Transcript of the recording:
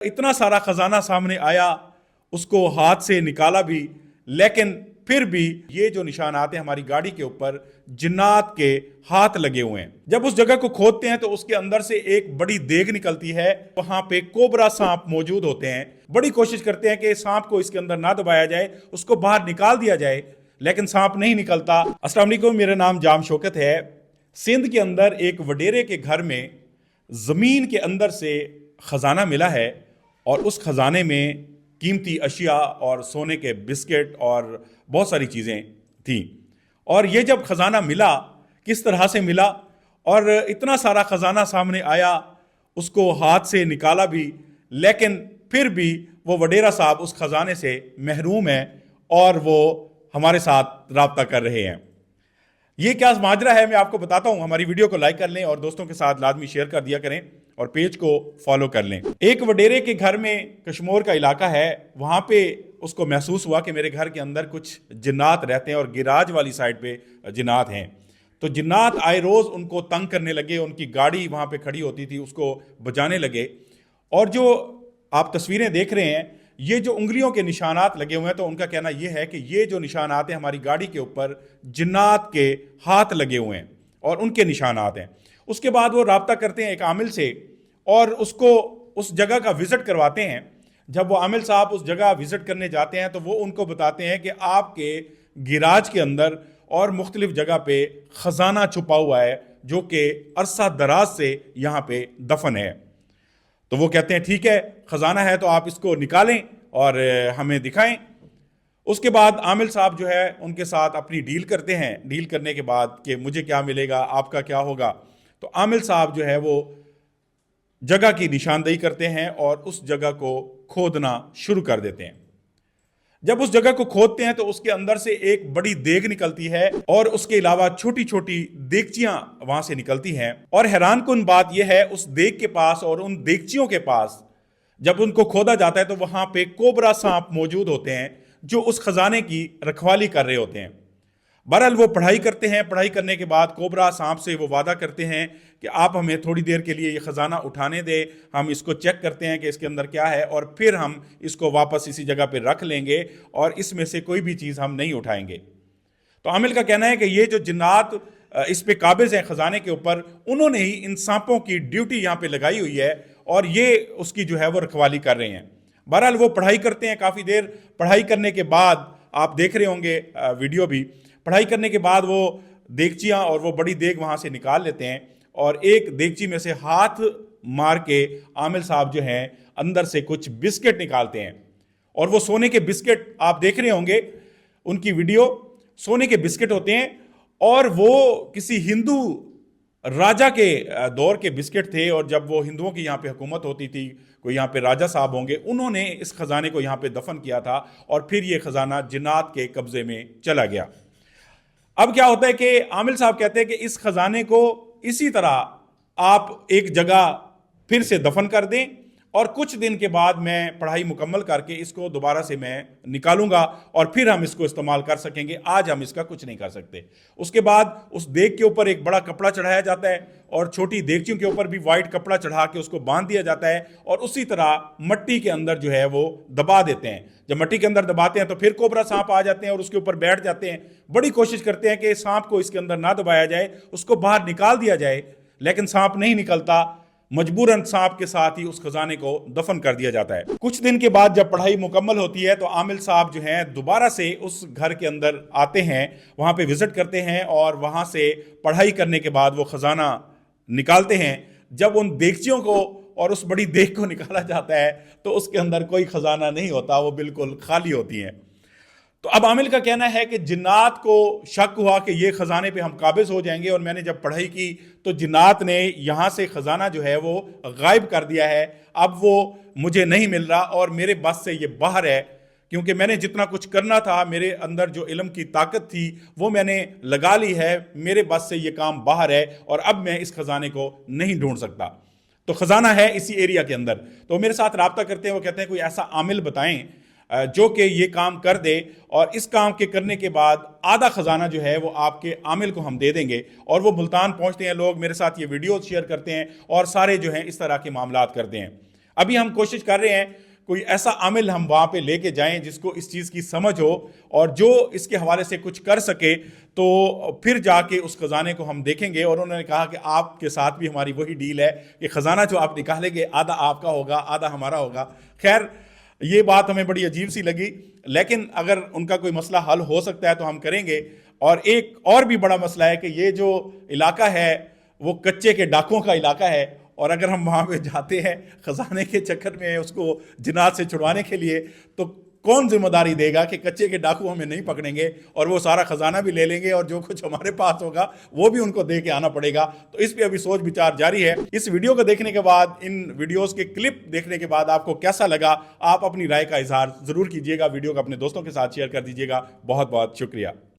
इतना सारा खजाना सामने आया, उसको हाथ से निकाला भी, लेकिन फिर भी ये जो निशानात हैं हमारी गाड़ी के ऊपर जिन्नात के हाथ लगे हुए हैं। जब उस जगह को खोदते हैं तो उसके अंदर से एक बड़ी देग निकलती है। वहां पे कोबरा सांप मौजूद होते हैं। बड़ी कोशिश करते हैं कि सांप को इसके अंदर ना दबाया जाए, उसको बाहर निकाल दिया जाए, लेकिन सांप नहीं निकलता। अस्सलाम वालेकुम, मेरा नाम जाम शौकत है। सिंध के अंदर एक वडेरे के घर में जमीन के अंदर से खजाना मिला है और उस खजाने में कीमती अशिया और सोने के बिस्किट और बहुत सारी चीज़ें थीं। और ये जब खजाना मिला, किस तरह से मिला और इतना सारा खजाना सामने आया, उसको हाथ से निकाला भी, लेकिन फिर भी वो वडेरा साहब उस खजाने से महरूम हैं और वो हमारे साथ राब्ता कर रहे हैं। ये क्या माजरा है मैं आपको बताता हूं। हमारी वीडियो को लाइक कर लें और दोस्तों के साथ लाजमी शेयर कर दिया करें और पेज को फॉलो कर लें। एक वडेरे के घर में, कश्मीर का इलाका है, वहां पे उसको महसूस हुआ कि मेरे घर के अंदर कुछ जिन्नात रहते हैं और गिराज वाली साइड पे जिन्नात हैं। तो जिन्नात आए रोज उनको तंग करने लगे। उनकी गाड़ी वहां पे खड़ी होती थी, उसको बजाने लगे। और जो आप तस्वीरें देख रहे हैं, ये जो उंगलियों के निशानात लगे हुए हैं, तो उनका कहना यह है कि ये जो निशानात हैं हमारी गाड़ी के ऊपर जिन्नात के हाथ लगे हुए हैं और उनके निशानात हैं। उसके बाद वो राब्ता करते हैं एक आमिल से और उसको उस जगह का विजिट करवाते हैं। जब वो आमिल साहब उस जगह विजिट करने जाते हैं तो वो उनको बताते हैं कि आपके गिराज के अंदर और मुख्तलिफ जगह पे खजाना छुपा हुआ है जो कि अरसा दराज से यहाँ पे दफन है। तो वो कहते हैं ठीक है, खजाना है तो आप इसको निकालें और हमें दिखाएं। उसके बाद आमिल साहब जो है उनके साथ अपनी डील करते हैं। डील करने के बाद कि मुझे क्या मिलेगा, आपका क्या होगा। तो आमिल साहब जो है वो जगह की निशानदेही करते हैं और उस जगह को खोदना शुरू कर देते हैं। जब उस जगह को खोदते हैं तो उसके अंदर से एक बड़ी देग निकलती है और उसके अलावा छोटी छोटी देगचियां वहां से निकलती हैं। और हैरान कुन बात यह है, उस देग के पास और उन देगचियों के पास जब उनको खोदा जाता है तो वहां पे कोबरा सांप मौजूद होते हैं जो उस खजाने की रखवाली कर रहे होते हैं। बहरहाल वो पढ़ाई करते हैं। पढ़ाई करने के बाद कोबरा सांप से वो वादा करते हैं कि आप हमें थोड़ी देर के लिए ये खजाना उठाने दें, हम इसको चेक करते हैं कि इसके अंदर क्या है और फिर हम इसको वापस इसी जगह पे रख लेंगे और इसमें से कोई भी चीज़ हम नहीं उठाएंगे। तो आमिल का कहना है कि ये जो जिन्नात इस पे काबिज हैं खजाने के ऊपर, उन्होंने ही इन सांपों की ड्यूटी यहाँ पे लगाई हुई है और ये उसकी जो है वो रखवाली कर रहे हैं। बहरहाल वो पढ़ाई करते हैं काफ़ी देर। पढ़ाई करने के बाद आप देख रहे होंगे वीडियो भी, पढ़ाई करने के बाद वो देगचियाँ और वो बड़ी देग वहाँ से निकाल लेते हैं और एक देगची में से हाथ मार के आमिल साहब जो हैं अंदर से कुछ बिस्किट निकालते हैं। और वो सोने के बिस्किट आप देख रहे होंगे, उनकी वीडियो, सोने के बिस्किट होते हैं और वो किसी हिंदू राजा के दौर के बिस्किट थे। और जब वो हिंदुओं की यहाँ पे हुकूमत होती थी, कोई यहाँ पे राजा साहब होंगे, उन्होंने इस खजाने को यहाँ पे दफन किया था और फिर ये खजाना जिन्नात के कब्जे में चला गया। अब क्या होता है कि आमिल साहब कहते हैं कि इस खजाने को इसी तरह आप एक जगह फिर से दफन कर दें और कुछ दिन के बाद मैं पढ़ाई मुकम्मल करके इसको दोबारा से मैं निकालूंगा और फिर हम इसको इस्तेमाल कर सकेंगे। आज हम इसका कुछ नहीं कर सकते। उसके बाद उस देग के ऊपर एक बड़ा कपड़ा चढ़ाया जाता है और छोटी देगचियों के ऊपर भी वाइट कपड़ा चढ़ा के उसको बांध दिया जाता है और उसी तरह मट्टी के अंदर जो है वो दबा देते हैं। जब मट्टी के अंदर दबाते हैं तो फिर कोबरा सांप आ जाते हैं और उसके ऊपर बैठ जाते हैं। बड़ी कोशिश करते हैं कि सांप को इसके अंदर ना दबाया जाए, उसको बाहर निकाल दिया जाए, लेकिन सांप नहीं निकलता। मजबूरन सांप के साथ ही उस खजाने को दफन कर दिया जाता है। कुछ दिन के बाद जब पढ़ाई मुकम्मल होती है तो आमिल साहब जो हैं दोबारा से उस घर के अंदर आते हैं, वहाँ पे विजिट करते हैं और वहाँ से पढ़ाई करने के बाद वो खजाना निकालते हैं। जब उन देगचियों को और उस बड़ी देग को निकाला जाता है तो उसके अंदर कोई खजाना नहीं होता, वो बिल्कुल खाली होती हैं। तो अब आमिल का कहना है कि जिन्नात को शक हुआ कि ये खजाने पे हम काबिज हो जाएंगे और मैंने जब पढ़ाई की तो जिन्नात ने यहाँ से खजाना जो है वो गायब कर दिया है। अब वो मुझे नहीं मिल रहा और मेरे बस से ये बाहर है, क्योंकि मैंने जितना कुछ करना था, मेरे अंदर जो इल्म की ताकत थी वो मैंने लगा ली है, मेरे बस से ये काम बाहर है और अब मैं इस खजाने को नहीं ढूंढ सकता। तो खजाना है इसी एरिया के अंदर। तो मेरे साथ राब्ता करते हैं, वो कहते हैं कोई ऐसा आमिल बताएं जो कि ये काम कर दे और इस काम के करने के बाद आधा खजाना जो है वो आपके आमिल को हम दे देंगे। और वो मुल्तान पहुंचते हैं लोग, मेरे साथ ये वीडियो शेयर करते हैं और सारे जो हैं इस तरह के मामलात करते हैं। ابھی ہم کوشش کر رہے ہیں کوئی ایسا عامل ہم وہاں پہ لے کے جائیں جس کو اس چیز کی سمجھ ہو اور جو اس کے حوالے سے کچھ کر سکے، تو پھر جا کے اس خزانے کو ہم دیکھیں گے۔ اور انہوں نے کہا کہ آپ کے ساتھ بھی ہماری وہی ڈیل ہے کہ خزانہ جو آپ نکالیں گے آدھا آپ کا ہوگا آدھا ہمارا ہوگا۔ خیر یہ بات ہمیں بڑی عجیب سی لگی، لیکن اگر ان کا کوئی مسئلہ حل ہو سکتا ہے تو ہم کریں گے۔ اور ایک اور بھی بڑا مسئلہ ہے کہ یہ جو علاقہ ہے وہ کچے کے ڈاکوں کا علاقہ ہے، اور اگر ہم وہاں پہ جاتے ہیں خزانے کے چکر میں اس کو جنات سے چھڑوانے کے لیے، تو کون ذمہ داری دے گا کہ کچے کے ڈاکو ہمیں نہیں پکڑیں گے اور وہ سارا خزانہ بھی لے لیں گے اور جو کچھ ہمارے پاس ہوگا وہ بھی ان کو دے کے آنا پڑے گا؟ تو اس پہ ابھی سوچ بچار جاری ہے۔ اس ویڈیو کو دیکھنے کے بعد، ان ویڈیوز کے کلپ دیکھنے کے بعد آپ کو کیسا لگا؟ آپ اپنی رائے کا اظہار ضرور کیجیے گا، ویڈیو کو اپنے دوستوں کے ساتھ شیئر کر دیجیے گا۔ بہت بہت شکریہ۔